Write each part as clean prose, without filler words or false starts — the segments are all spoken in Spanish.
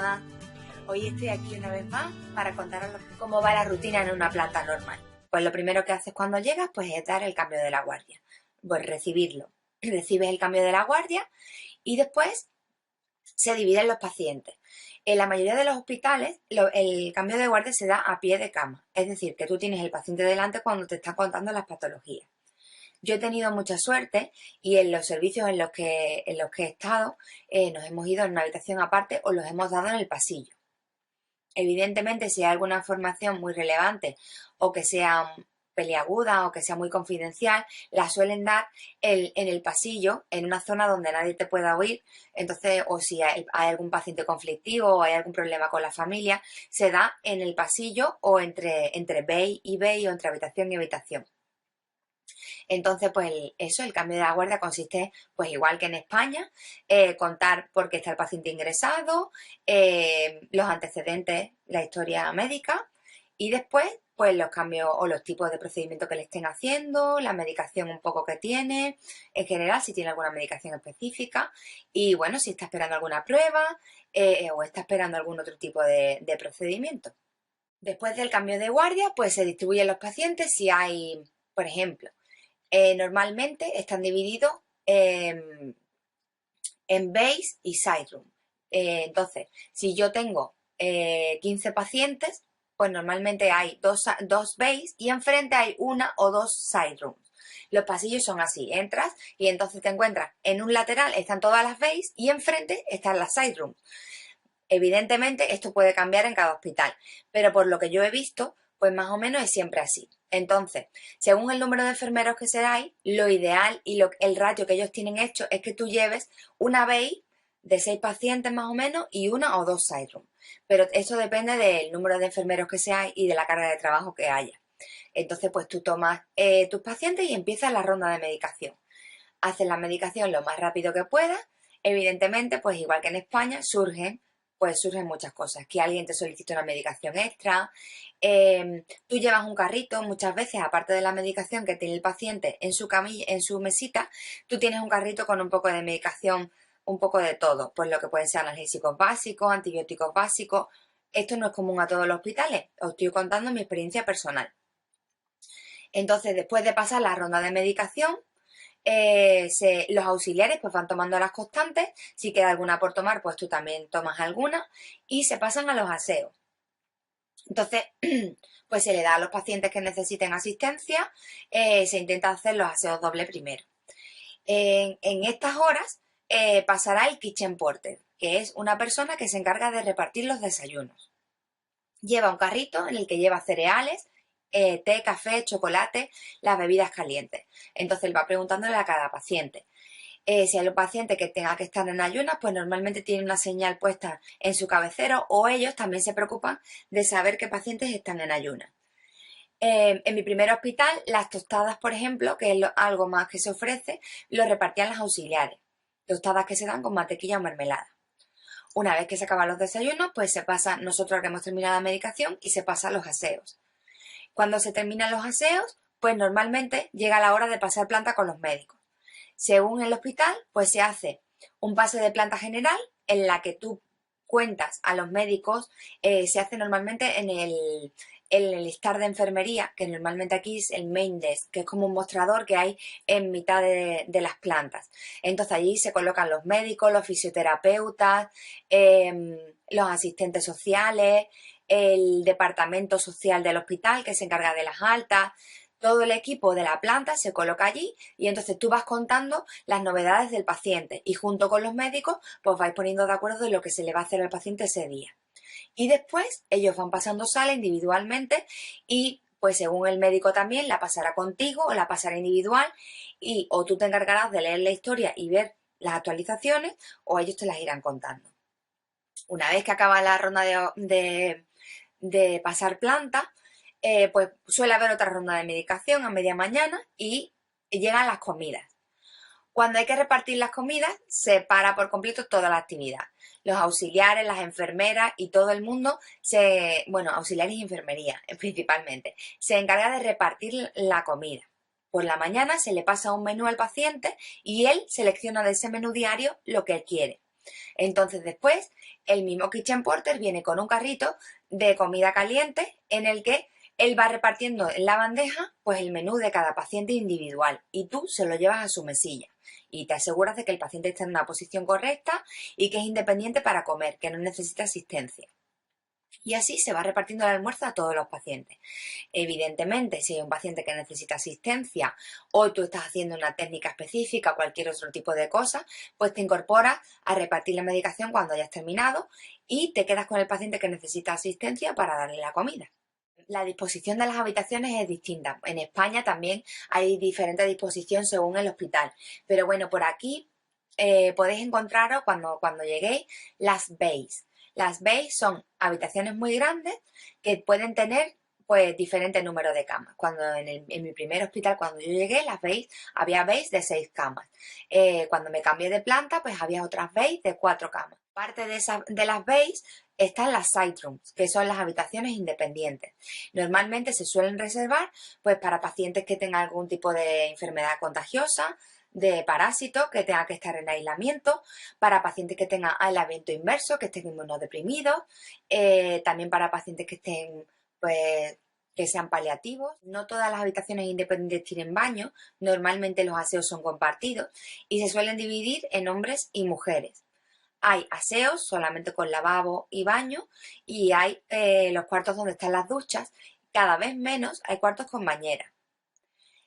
Hola, hoy estoy aquí una vez más para contaros cómo va la rutina en una planta normal. Pues lo primero que haces cuando llegas pues es dar el cambio de la guardia, pues recibirlo. Recibes el cambio de la guardia y después se dividen los pacientes. En la mayoría de los hospitales el cambio de guardia se da a pie de cama, es decir, que tú tienes el paciente delante cuando te está contando las patologías. Yo he tenido mucha suerte y en los servicios en los que he estado nos hemos ido en una habitación aparte o los hemos dado en el pasillo. Evidentemente, si hay alguna información muy relevante o que sea peliaguda o que sea muy confidencial, la suelen dar en el pasillo, en una zona donde nadie te pueda oír. Entonces, o si hay algún paciente conflictivo o hay algún problema con la familia, se da en el pasillo o entre bay y bay o entre habitación y habitación. Entonces, pues el cambio de la guardia consiste, pues igual que en España, contar por qué está el paciente ingresado, los antecedentes, la historia médica y después, pues los cambios o los tipos de procedimiento que le estén haciendo, la medicación un poco que tiene, en general, si tiene alguna medicación específica y, bueno, si está esperando alguna prueba o está esperando algún otro tipo de procedimiento. Después del cambio de guardia, pues se distribuyen los pacientes si hay, por ejemplo, normalmente están divididos en base y side room. Entonces, si yo tengo 15 pacientes, pues normalmente hay dos base y enfrente hay una o dos side rooms. Los pasillos son así, entras y entonces te encuentras en un lateral están todas las base y enfrente están las side rooms. Evidentemente esto puede cambiar en cada hospital, pero por lo que yo he visto, pues más o menos es siempre así. Entonces, según el número de enfermeros que seáis, lo ideal y el ratio que ellos tienen hecho es que tú lleves una BI de 6 pacientes más o menos y una o dos side rooms. Pero eso depende del número de enfermeros que seáis y de la carga de trabajo que haya. Entonces, pues tú tomas tus pacientes y empiezas la ronda de medicación. Haces la medicación lo más rápido que puedas. Evidentemente, pues igual que en España, surgen muchas cosas, que alguien te solicita una medicación extra, tú llevas un carrito, muchas veces, aparte de la medicación que tiene el paciente en su camilla, en su mesita, tú tienes un carrito con un poco de medicación, un poco de todo, pues lo que pueden ser analgésicos básicos, antibióticos básicos. Esto no es común a todos los hospitales, os estoy contando mi experiencia personal. Entonces, después de pasar la ronda de medicación, los auxiliares pues van tomando las constantes, si queda alguna por tomar pues tú también tomas alguna y se pasan a los aseos. Entonces pues se le da a los pacientes que necesiten asistencia, se intenta hacer los aseos doble primero. En estas horas pasará el kitchen porter, que es una persona que se encarga de repartir los desayunos. Lleva un carrito en el que lleva cereales, té, café, chocolate, las bebidas calientes. Entonces él va preguntándole a cada paciente. Si hay un paciente que tenga que estar en ayunas, pues normalmente tiene una señal puesta en su cabecero o ellos también se preocupan de saber qué pacientes están en ayunas. En mi primer hospital, las tostadas, por ejemplo, que es algo más que se ofrece, lo repartían las auxiliares. Tostadas que se dan con mantequilla o mermelada. Una vez que se acaban los desayunos, pues se pasa, nosotros que hemos terminado la medicación y se pasa a los aseos. Cuando se terminan los aseos, pues normalmente llega la hora de pasar planta con los médicos. Según el hospital, pues se hace un pase de planta general en la que tú cuentas a los médicos, se hace normalmente en el estar de enfermería, que normalmente aquí es el main desk, que es como un mostrador que hay en mitad de las plantas. Entonces allí se colocan los médicos, los fisioterapeutas, los asistentes sociales, el departamento social del hospital que se encarga de las altas. Todo el equipo de la planta se coloca allí y entonces tú vas contando las novedades del paciente y junto con los médicos pues vais poniendo de acuerdo de lo que se le va a hacer al paciente ese día. Y después ellos van pasando sala individualmente y pues según el médico también la pasará contigo o la pasará individual y o tú te encargarás de leer la historia y ver las actualizaciones o ellos te las irán contando. Una vez que acaba la ronda de pasar planta, pues suele haber otra ronda de medicación a media mañana y llegan las comidas. Cuando hay que repartir las comidas, se para por completo toda la actividad. Los auxiliares, las enfermeras y todo el mundo, auxiliares y enfermería principalmente, se encarga de repartir la comida. Por la mañana se le pasa un menú al paciente y él selecciona de ese menú diario lo que él quiere. Entonces después el mismo Kitchen Porter viene con un carrito de comida caliente en el que él va repartiendo en la bandeja pues el menú de cada paciente individual y tú se lo llevas a su mesilla y te aseguras de que el paciente está en una posición correcta y que es independiente para comer, que no necesita asistencia. Y así se va repartiendo el almuerzo a todos los pacientes. Evidentemente, si hay un paciente que necesita asistencia o tú estás haciendo una técnica específica o cualquier otro tipo de cosa, pues te incorporas a repartir la medicación cuando hayas terminado y te quedas con el paciente que necesita asistencia para darle la comida. La disposición de las habitaciones es distinta. En España también hay diferente disposición según el hospital. Pero bueno, por aquí podéis encontraros cuando lleguéis las bays. Las bays son habitaciones muy grandes que pueden tener pues diferentes números de camas. En mi primer hospital, cuando yo llegué, había bays de 6 camas. Cuando me cambié de planta, pues había otras bays de 4 camas. Parte de las bays están las side rooms, que son las habitaciones independientes. Normalmente se suelen reservar pues para pacientes que tengan algún tipo de enfermedad contagiosa, de parásito, que tenga que estar en aislamiento, para pacientes que tengan aislamiento inverso, que estén inmunodeprimidos, también para pacientes que estén, pues, que sean paliativos. No todas las habitaciones independientes tienen baño, normalmente los aseos son compartidos y se suelen dividir en hombres y mujeres. Hay aseos solamente con lavabo y baño y hay los cuartos donde están las duchas. Cada vez menos hay cuartos con bañera.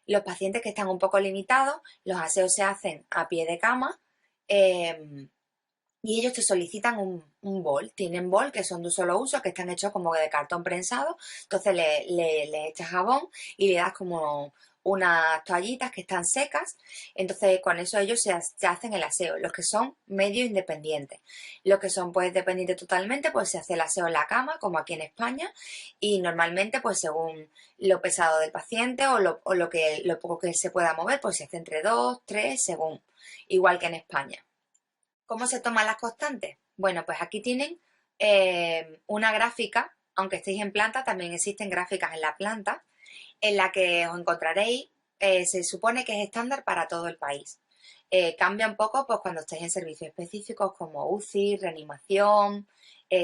Los pacientes que están un poco limitados, los aseos se hacen a pie de cama y ellos te solicitan un bol. Tienen bol que son de un solo uso, que están hechos como de cartón prensado. Entonces le echas jabón y le das como unas toallitas que están secas. Entonces con eso ellos se hacen el aseo. Los que son medio independientes. Los que son pues dependientes totalmente, pues se hace el aseo en la cama, como aquí en España. Y normalmente pues según lo pesado del paciente o lo poco que se pueda mover, pues se hace entre 2, 3, según. Igual que en España. ¿Cómo se toman las constantes? Bueno, pues aquí tienen una gráfica, aunque estéis en planta, también existen gráficas en la planta, en la que os encontraréis, se supone que es estándar para todo el país. Cambia un poco pues cuando estéis en servicios específicos como UCI, reanimación,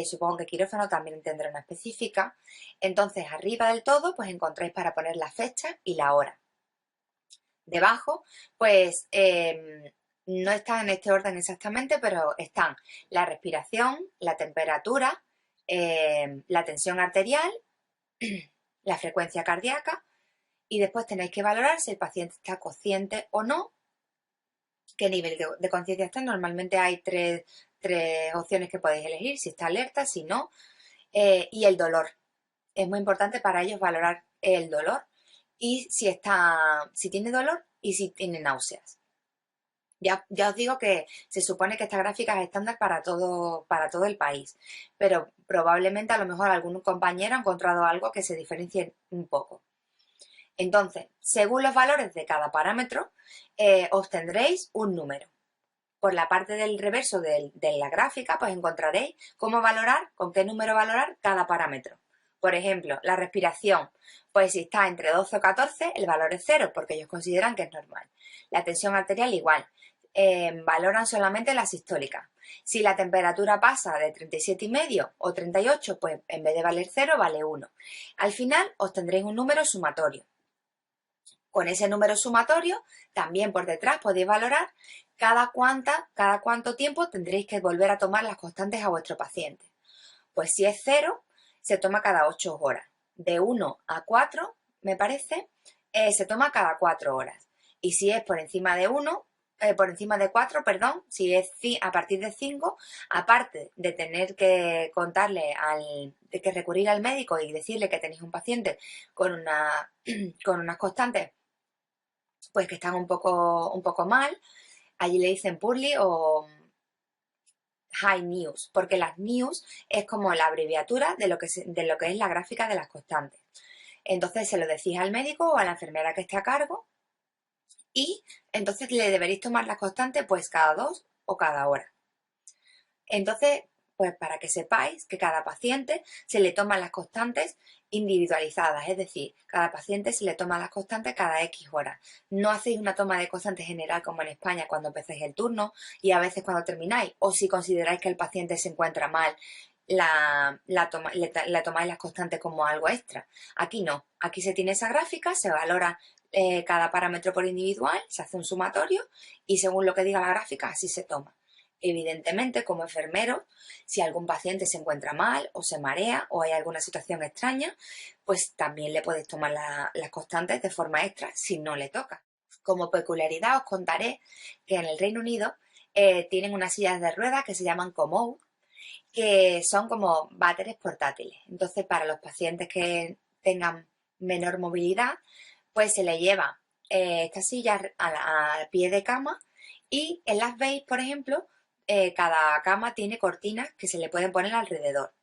supongo que quirófano también tendrá una específica. Entonces, arriba del todo, pues encontráis para poner la fecha y la hora. Debajo, pues no están en este orden exactamente, pero están la respiración, la temperatura, la tensión arterial, la frecuencia cardíaca y después tenéis que valorar si el paciente está consciente o no, qué nivel de conciencia está. Normalmente hay tres opciones que podéis elegir, si está alerta, si no, y el dolor. Es muy importante para ellos valorar el dolor y si tiene dolor y si tiene náuseas. Ya os digo que se supone que esta gráfica es estándar para todo el país, pero probablemente a lo mejor algún compañero ha encontrado algo que se diferencie un poco. Entonces, según los valores de cada parámetro, obtendréis un número. Por la parte del reverso de la gráfica, pues encontraréis cómo valorar, con qué número valorar cada parámetro. Por ejemplo, la respiración, pues si está entre 12 o 14, el valor es 0, porque ellos consideran que es normal. La tensión arterial igual. Valoran solamente la sistólica. Si la temperatura pasa de 37,5 o 38, pues en vez de valer 0, vale 1. Al final obtendréis un número sumatorio. Con ese número sumatorio, también por detrás podéis valorar cada cuánto tiempo tendréis que volver a tomar las constantes a vuestro paciente. Pues si es 0, se toma cada 8 horas. De 1 a 4, me parece, se toma cada 4 horas. Y si es por encima de 4, perdón, si es a partir de 5, aparte de tener que contarle de que recurrir al médico y decirle que tenéis un paciente con unas constantes pues que están un poco mal, allí le dicen poorly o high news, porque las news es como la abreviatura de lo que es la gráfica de las constantes. Entonces se lo decís al médico o a la enfermera que esté a cargo y entonces le deberéis tomar las constantes pues cada 2 o cada hora. Entonces, Pues para que sepáis que cada paciente se le toman las constantes individualizadas, es decir, cada paciente se le toma las constantes cada X horas. No hacéis una toma de constante general como en España cuando empecéis el turno y a veces cuando termináis, o si consideráis que el paciente se encuentra mal, le tomáis las constantes como algo extra. Aquí no, aquí se tiene esa gráfica, se valora cada parámetro por individual, se hace un sumatorio y según lo que diga la gráfica así se toma. Evidentemente, como enfermero, si algún paciente se encuentra mal o se marea o hay alguna situación extraña, pues también le puedes tomar las constantes de forma extra si no le toca. Como peculiaridad os contaré que en el Reino Unido tienen unas sillas de ruedas que se llaman Commode, que son como váteres portátiles. Entonces, para los pacientes que tengan menor movilidad, pues se le lleva esta silla al pie de cama y en las veis, por ejemplo, cada cama tiene cortinas que se le pueden poner alrededor.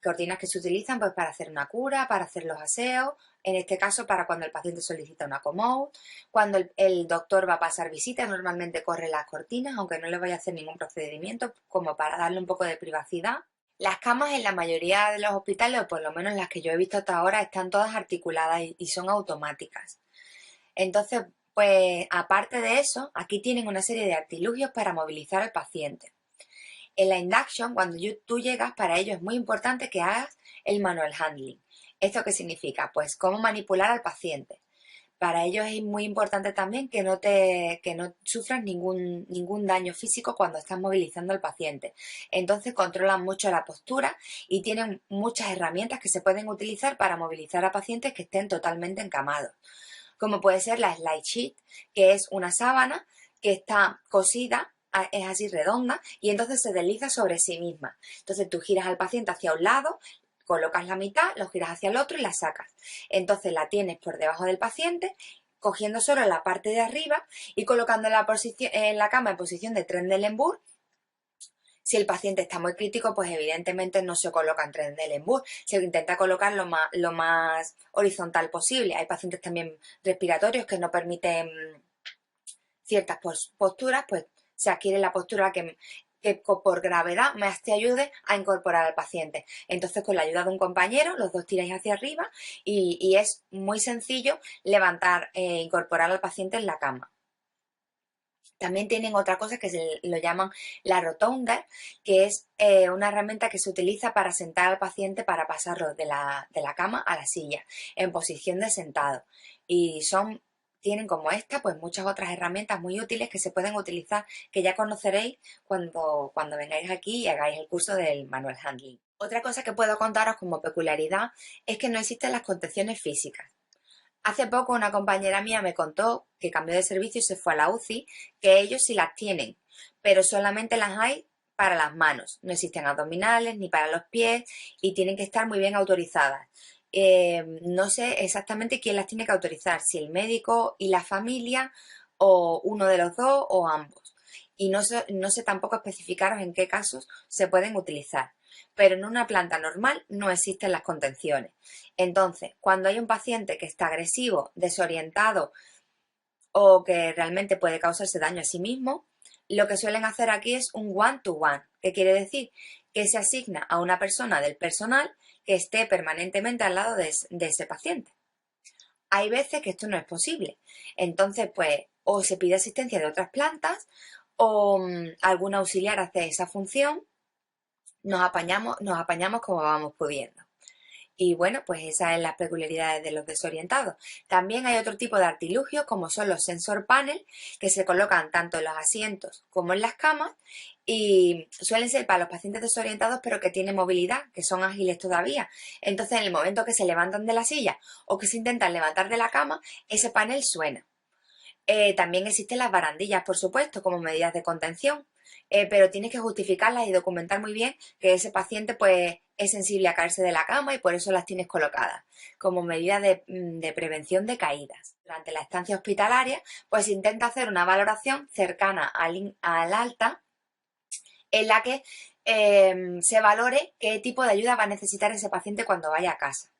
Cortinas que se utilizan pues para hacer una cura, para hacer los aseos, en este caso para cuando el paciente solicita una Commode, cuando el doctor va a pasar visita, normalmente corre las cortinas, aunque no le vaya a hacer ningún procedimiento, como para darle un poco de privacidad. Las camas en la mayoría de los hospitales, o por lo menos las que yo he visto hasta ahora, están todas articuladas y son automáticas. Entonces, pues aparte de eso, aquí tienen una serie de artilugios para movilizar al paciente. En la induction, cuando tú llegas, para ello es muy importante que hagas el manual handling. ¿Esto qué significa? Pues cómo manipular al paciente. Para ello es muy importante también que no sufras ningún daño físico cuando estás movilizando al paciente. Entonces controlan mucho la postura y tienen muchas herramientas que se pueden utilizar para movilizar a pacientes que estén totalmente encamados. Como puede ser la slide sheet, que es una sábana que está cosida, es así redonda, y entonces se desliza sobre sí misma. Entonces tú giras al paciente hacia un lado, colocas la mitad, lo giras hacia el otro y la sacas. Entonces la tienes por debajo del paciente, cogiendo solo la parte de arriba y colocando en la cama en posición de Trendelenburg. Si el paciente está muy crítico, pues evidentemente no se coloca en Trendelenburg, se intenta colocar lo más horizontal posible. Hay pacientes también respiratorios que no permiten ciertas posturas, pues se adquiere la postura que por gravedad más te ayude a incorporar al paciente. Entonces, con la ayuda de un compañero, los dos tiráis hacia arriba y es muy sencillo levantar e incorporar al paciente en la cama. También tienen otra cosa que lo llaman la rotunda, que es una herramienta que se utiliza para sentar al paciente para pasarlo de la cama a la silla, en posición de sentado. Y tienen como esta, pues muchas otras herramientas muy útiles que se pueden utilizar, que ya conoceréis cuando vengáis aquí y hagáis el curso del manual handling. Otra cosa que puedo contaros como peculiaridad es que no existen las contenciones físicas. Hace poco una compañera mía me contó que cambió de servicio y se fue a la UCI, que ellos sí las tienen, pero solamente las hay para las manos. No existen abdominales ni para los pies y tienen que estar muy bien autorizadas. No sé exactamente quién las tiene que autorizar, si el médico y la familia o uno de los dos o ambos. Y no sé tampoco especificaros en qué casos se pueden utilizar. Pero en una planta normal no existen las contenciones. Entonces, cuando hay un paciente que está agresivo, desorientado o que realmente puede causarse daño a sí mismo, lo que suelen hacer aquí es un one-to-one, que quiere decir que se asigna a una persona del personal que esté permanentemente al lado de ese paciente. Hay veces que esto no es posible. Entonces, pues, o se pide asistencia de otras plantas o algún auxiliar hace esa función. Nos apañamos como vamos pudiendo. Y bueno, pues esas son las peculiaridades de los desorientados. También hay otro tipo de artilugios como son los sensor panel que se colocan tanto en los asientos como en las camas y suelen ser para los pacientes desorientados pero que tienen movilidad, que son ágiles todavía. Entonces en el momento que se levantan de la silla o que se intentan levantar de la cama, ese panel suena. También existen las barandillas, por supuesto, como medidas de contención, pero tienes que justificarlas y documentar muy bien que ese paciente pues, es sensible a caerse de la cama y por eso las tienes colocadas, como medida de prevención de caídas. Durante la estancia hospitalaria, pues intenta hacer una valoración cercana al alta en la que se valore qué tipo de ayuda va a necesitar ese paciente cuando vaya a casa.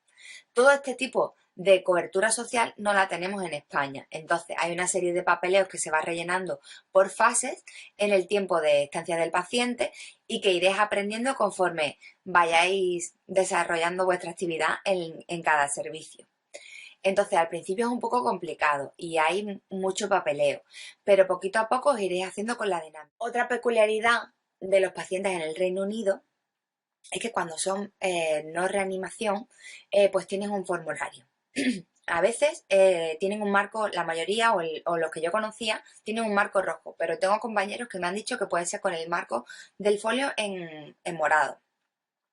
Todo este tipo de cobertura social no la tenemos en España. Entonces hay una serie de papeleos que se va rellenando por fases en el tiempo de estancia del paciente y que iréis aprendiendo conforme vayáis desarrollando vuestra actividad en cada servicio. Entonces al principio es un poco complicado y hay mucho papeleo, pero poquito a poco os iréis haciendo con la dinámica. Otra peculiaridad de los pacientes en el Reino Unido es que cuando son no reanimación, pues tienen un formulario. A veces tienen un marco, la mayoría o los que yo conocía, tienen un marco rojo, pero tengo compañeros que me han dicho que puede ser con el marco del folio en morado.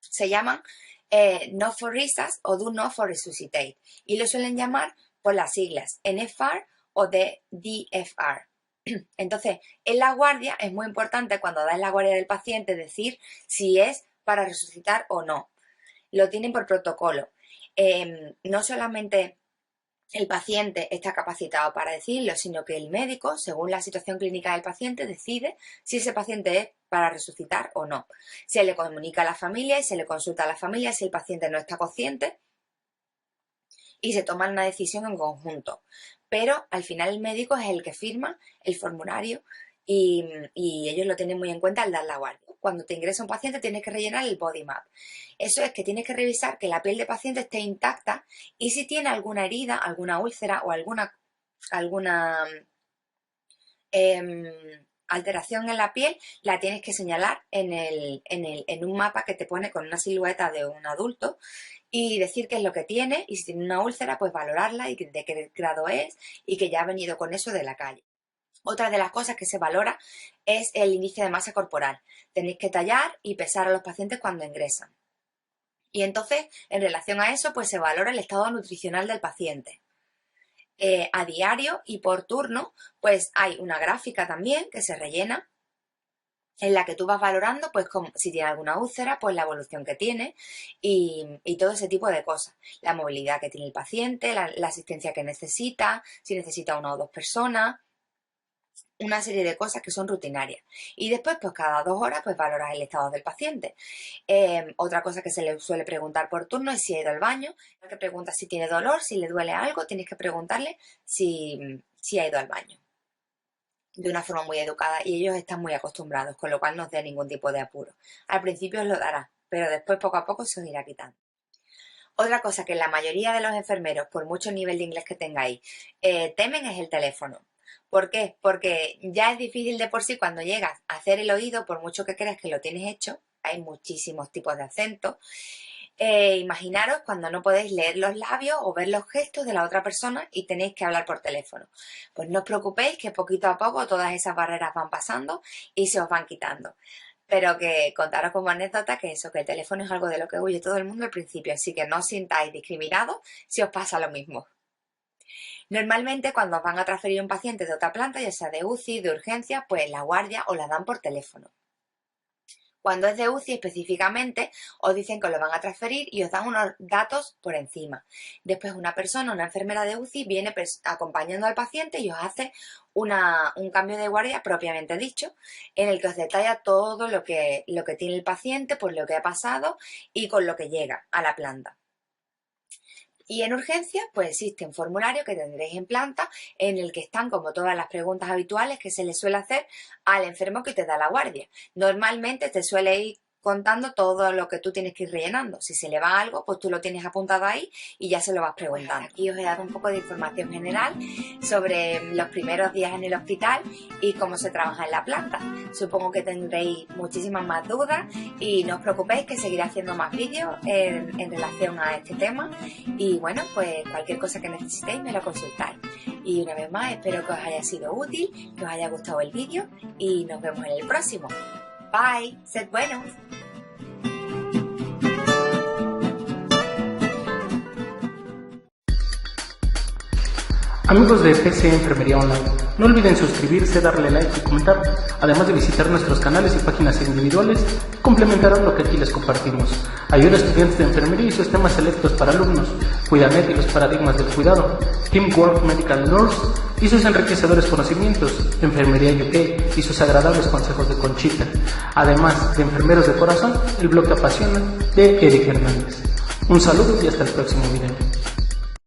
Se llaman Not for Resusc o Do Not for Resuscitate y lo suelen llamar por las siglas NFR o DFR. Entonces, en la guardia es muy importante cuando das la guardia del paciente decir si es para resucitar o no. Lo tienen por protocolo. No solamente el paciente está capacitado para decirlo, sino que el médico, según la situación clínica del paciente, decide si ese paciente es para resucitar o no. Se le comunica a la familia y se le consulta a la familia si el paciente no está consciente y se toma una decisión en conjunto. Pero al final el médico es el que firma el formulario y ellos lo tienen muy en cuenta al dar la guardia. Cuando te ingresa un paciente tienes que rellenar el body map. Eso es que tienes que revisar que la piel del paciente esté intacta y si tiene alguna herida, alguna úlcera o alguna alteración en la piel, la tienes que señalar en un mapa que te pone con una silueta de un adulto y decir qué es lo que tiene y si tiene una úlcera, pues valorarla y de qué grado es y que ya ha venido con eso de la calle. Otra de las cosas que se valora es el índice de masa corporal. Tenéis que tallar y pesar a los pacientes cuando ingresan. Y entonces, en relación a eso, pues se valora el estado nutricional del paciente. A diario y por turno, pues hay una gráfica también que se rellena en la que tú vas valorando, pues si tiene alguna úlcera, pues la evolución que tiene y todo ese tipo de cosas. La movilidad que tiene el paciente, la asistencia que necesita, si necesita 1 o 2 personas, una serie de cosas que son rutinarias. Y después, pues cada 2 horas, pues valoras el estado del paciente. Otra cosa que se le suele preguntar por turno es si ha ido al baño. Hay que preguntar si tiene dolor, si le duele algo, tienes que preguntarle si ha ido al baño. De una forma muy educada y ellos están muy acostumbrados, con lo cual no os da ningún tipo de apuro. Al principio os lo dará, pero después poco a poco se os irá quitando. Otra cosa que la mayoría de los enfermeros, por mucho nivel de inglés que tengáis, temen es el teléfono. ¿Por qué? Porque ya es difícil de por sí cuando llegas a hacer el oído, por mucho que creas que lo tienes hecho, hay muchísimos tipos de acentos. Imaginaros cuando no podéis leer los labios o ver los gestos de la otra persona y tenéis que hablar por teléfono. Pues no os preocupéis que poquito a poco todas esas barreras van pasando y se os van quitando. Pero que contaros como anécdota que eso, que el teléfono es algo de lo que huye todo el mundo al principio, así que no os sintáis discriminados si os pasa lo mismo. Normalmente cuando os van a transferir un paciente de otra planta, ya sea de UCI, de urgencia, pues la guardia os la dan por teléfono. Cuando es de UCI específicamente, os dicen que os lo van a transferir y os dan unos datos por encima. Después una persona, una enfermera de UCI, viene acompañando al paciente y os hace un cambio de guardia propiamente dicho, en el que os detalla todo lo que tiene el paciente, por lo que ha pasado y con lo que llega a la planta. Y en urgencia, pues existe un formulario que tendréis en planta en el que están como todas las preguntas habituales que se le suele hacer al enfermo que te da la guardia. Normalmente te suele ir contando todo lo que tú tienes que ir rellenando. Si se le va algo, pues tú lo tienes apuntado ahí y ya se lo vas preguntando. Aquí os he dado un poco de información general sobre los primeros días en el hospital y cómo se trabaja en la planta. Supongo que tendréis muchísimas más dudas y no os preocupéis que seguiré haciendo más vídeos en relación a este tema y bueno, pues cualquier cosa que necesitéis me lo consultáis. Y una vez más espero que os haya sido útil, que os haya gustado el vídeo y nos vemos en el próximo. Bye, sed buenos. Amigos de PC Enfermería Online, no olviden suscribirse, darle like y comentar, además de visitar nuestros canales y páginas individuales que complementarán lo que aquí les compartimos. Ayuda a estudiantes de enfermería y sus temas selectos para alumnos, Cuidanet y los paradigmas del cuidado, Teamwork Medical Nurse y sus enriquecedores conocimientos, Enfermería UK y sus agradables consejos de Conchita, además de Enfermeros de Corazón, el blog que apasiona de Eric Hernández. Un saludo y hasta el próximo video.